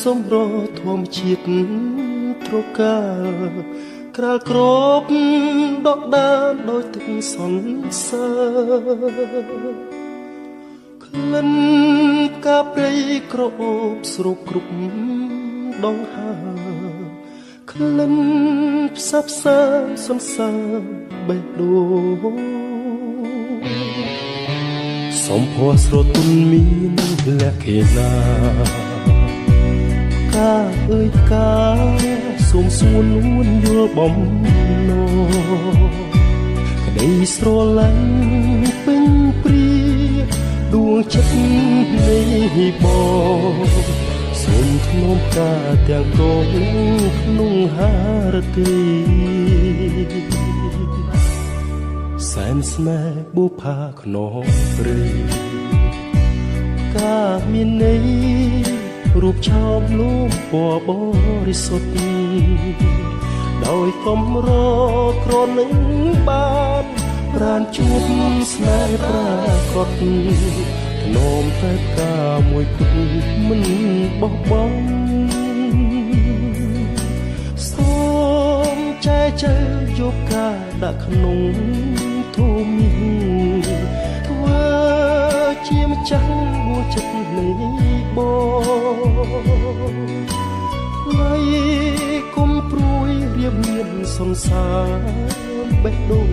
សម្រធម្មជាតិត្រកាក្រាលក្របដកដានដោយទឹកសន្សើរក្លិនផ្កាព្រៃក្រអូបស្រូបគ្រប់ដងហើក្លិនផ្សះផ្សាសន្សើរបេះដូងសំភ័រស្រទន់មានលក្ខណៈកាអើយកាសូមសួននួនយល់បំណងក្តីស្រឡាញ់ពេញព្រាដួងចិត្តនៃបងសូមធ្នមកាទាំងកងក្នុងហារទីសែនស្នេហ៍បុផាខ្នងព្រៃកាមានន័យរូបឆោមលូមពណ៌បរិសុទ្ធដោយកំរក្រនឹងបានប្រានជួបស្នេហ៍ប្រាកដធ្នមតែផ្កាមួយពុកមិនបោះបង់សូមចែកចែកយកការដាក់ក្នុងធូមីធ្វើជាម្ចាស់បួចិត្តនៃបងឡៃគុំព្រួយរៀបមានសន្សារបេះដូង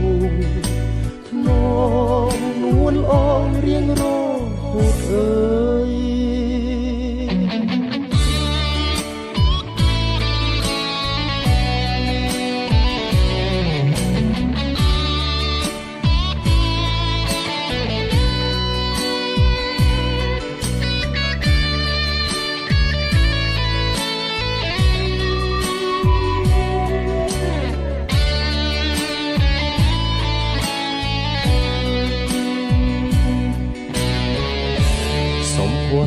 ធ្នមនួនអងរៀងរហូតអើយ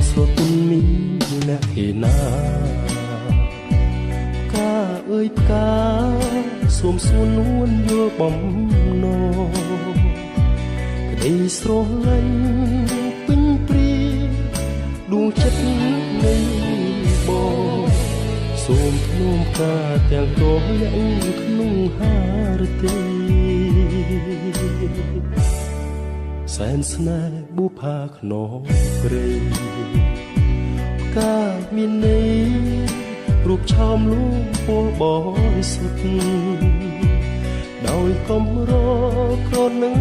ស្រទន់មានលក្ខណៈកាអើយផ្កាសូមសួននួនយល់បំណងក្តីស្រឡាញ់ពេញព្រាដួងចិត្តនៃបងសូមធ្នមកាទាំងកងលាក់ក្នុងហារទីសែនស្នេហ៍បុផាខ្នងព្រៃកាមានន័យរូបឆោមលូមពណ៌បរិសុទ្ធដោយកំរក្រនឹង